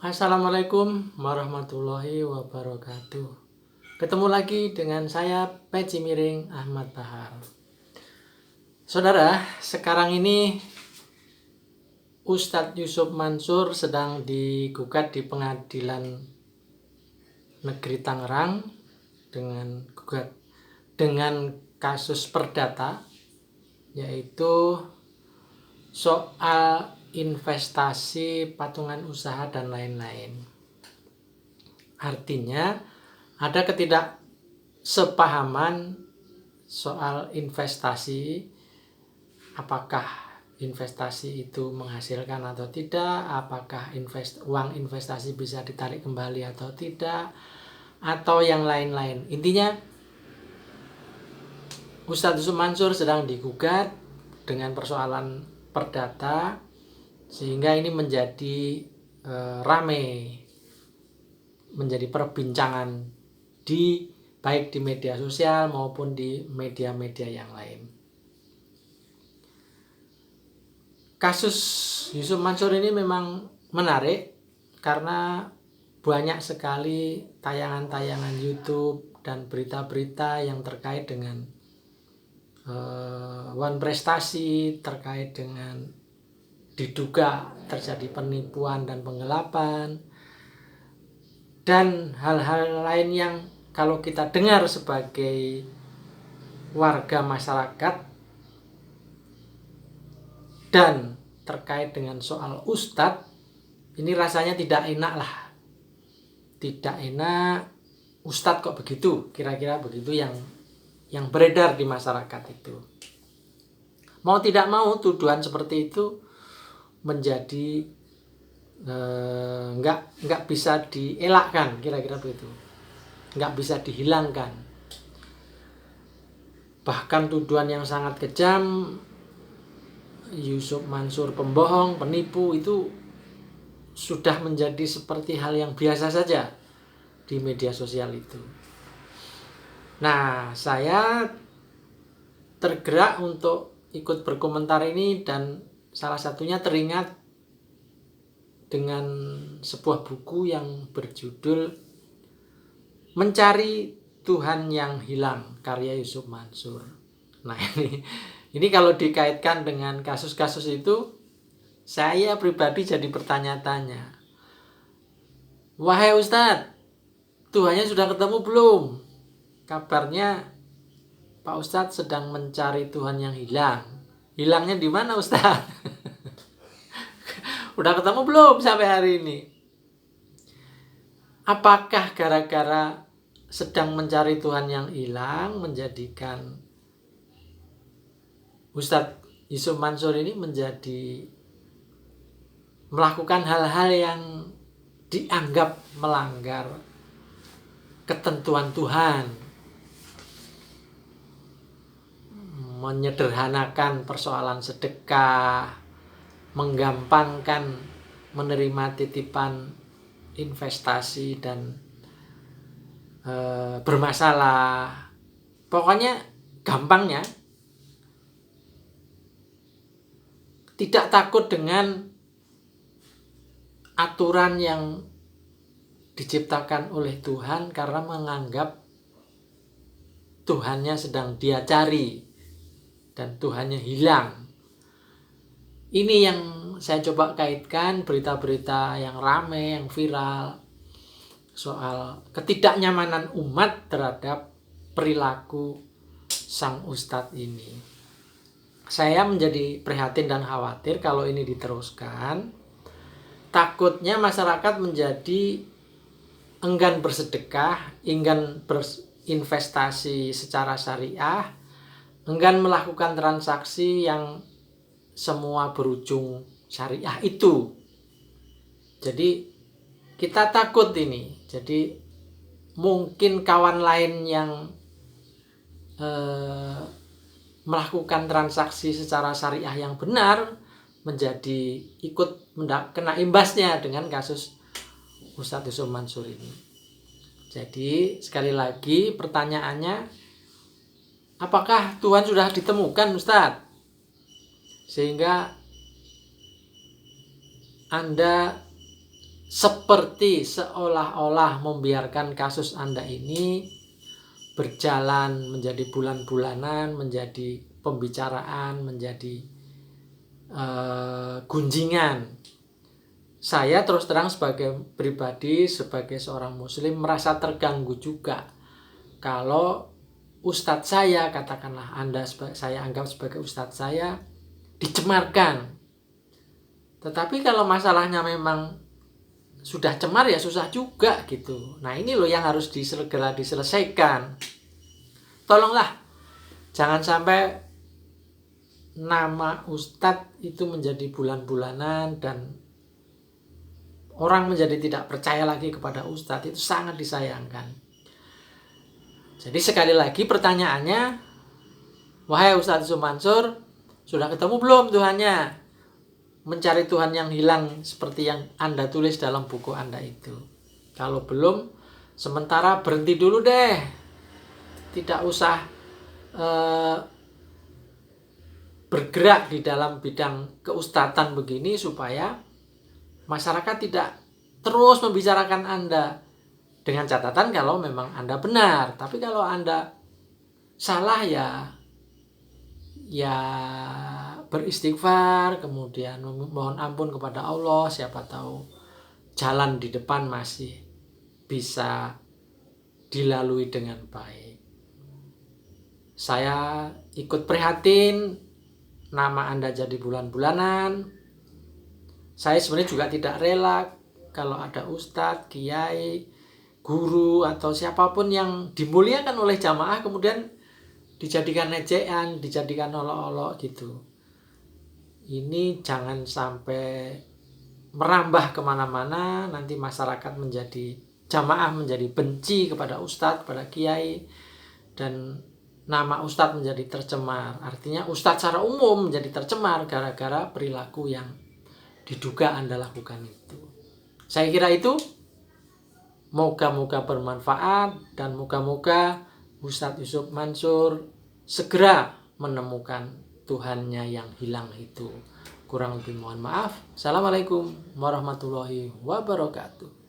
Assalamualaikum warahmatullahi wabarakatuh. Ketemu lagi dengan saya Peci Miring Ahmad Bahar. Saudara, sekarang ini Ustadz Yusuf Mansur sedang digugat di Pengadilan Negeri Tangerang dengan kasus perdata, yaitu soal investasi, patungan usaha, dan lain-lain. Artinya ada ketidaksepahaman soal investasi, apakah investasi itu menghasilkan atau tidak, apakah uang investasi bisa ditarik kembali atau tidak, atau yang lain-lain. Intinya Ustadz Yusuf Mansur sedang digugat dengan persoalan perdata, sehingga ini menjadi ramai, menjadi perbincangan baik di media sosial maupun di media-media yang lain. Kasus Yusuf Mansur ini memang menarik karena banyak sekali tayangan-tayangan YouTube dan berita-berita yang terkait dengan wan prestasi, terkait dengan diduga terjadi penipuan dan penggelapan, dan hal-hal lain yang kalau kita dengar sebagai warga masyarakat dan terkait dengan soal ustadz, ini rasanya tidak enak lah. Tidak enak, ustadz kok begitu, kira-kira begitu yang beredar di masyarakat itu. Mau tidak mau tuduhan seperti itu menjadi nggak bisa dielakkan, kira-kira begitu, nggak bisa dihilangkan. Bahkan tuduhan yang sangat kejam, Yusuf Mansur pembohong, penipu, itu sudah menjadi seperti hal yang biasa saja di media sosial itu. Nah, saya tergerak untuk ikut berkomentar ini, dan salah satunya teringat dengan sebuah buku yang berjudul Mencari Tuhan yang Hilang, karya Yusuf Mansur. Nah, ini kalau dikaitkan dengan kasus-kasus itu, saya pribadi jadi bertanya-tanya, wahai Ustadz, Tuhannya sudah ketemu belum? Kabarnya Pak Ustadz sedang mencari Tuhan yang hilang. Hilangnya di mana, Ustadz? Udah ketemu belum sampai hari ini? Apakah gara-gara sedang mencari Tuhan yang hilang menjadikan Ustadz Yusuf Mansur ini melakukan hal-hal yang dianggap melanggar ketentuan Tuhan, menyederhanakan persoalan sedekah, menggampangkan menerima titipan investasi dan bermasalah. Pokoknya gampangnya tidak takut dengan aturan yang diciptakan oleh Tuhan karena menganggap Tuhannya sedang dia cari dan Tuhannya hilang. Ini yang saya coba kaitkan berita-berita yang ramai, yang viral, soal ketidaknyamanan umat terhadap perilaku sang ustadz ini. Saya menjadi prihatin dan khawatir kalau ini diteruskan. Takutnya masyarakat menjadi enggan bersedekah, enggan berinvestasi secara syariah, enggan melakukan transaksi yang semua berujung syariah itu. Jadi kita takut ini. Jadi mungkin kawan lain yang melakukan transaksi secara syariah yang benar menjadi ikut kena imbasnya dengan kasus Ustadz Yusuf Mansur ini. Jadi sekali lagi pertanyaannya, apakah Tuhan sudah ditemukan, Ustadz? Sehingga Anda seperti seolah-olah membiarkan kasus Anda ini berjalan menjadi bulan-bulanan, menjadi pembicaraan, menjadi gunjingan. Saya terus terang sebagai pribadi, sebagai seorang muslim merasa terganggu juga kalau ustadz saya, katakanlah saya anggap sebagai ustadz saya, dicemarkan. Tetapi kalau masalahnya memang sudah cemar ya susah juga gitu. Nah ini loh yang harus segera diselesaikan. Tolonglah jangan sampai nama ustadz itu menjadi bulan-bulanan dan orang menjadi tidak percaya lagi kepada ustadz. Itu sangat disayangkan. Jadi sekali lagi pertanyaannya, wahai Ustadz Yusuf Mansur, sudah ketemu belum Tuhannya? Mencari Tuhan yang hilang seperti yang Anda tulis dalam buku Anda itu. Kalau belum, sementara berhenti dulu deh. Tidak usah bergerak di dalam bidang keustatan begini supaya masyarakat tidak terus membicarakan Anda. Dengan catatan kalau memang Anda benar. Tapi kalau Anda salah ya beristighfar, kemudian mohon ampun kepada Allah, siapa tahu jalan di depan masih bisa dilalui dengan baik. Saya ikut prihatin nama Anda jadi bulan-bulanan. Saya sebenarnya juga tidak rela kalau ada ustadz, kiai, guru atau siapapun yang dimuliakan oleh jamaah kemudian dijadikan ejekan, dijadikan olok-olok gitu. Ini jangan sampai merambah kemana-mana, nanti masyarakat jamaah menjadi benci kepada ustadz, kepada kiai, dan nama ustadz menjadi tercemar. Artinya ustadz secara umum menjadi tercemar gara-gara perilaku yang diduga Anda lakukan itu. Saya kira itu moga-moga bermanfaat dan moga-moga Ustadz Yusuf Mansur segera menemukan Tuhannya yang hilang itu. Kurang lebih mohon maaf. Assalamualaikum warahmatullahi wabarakatuh.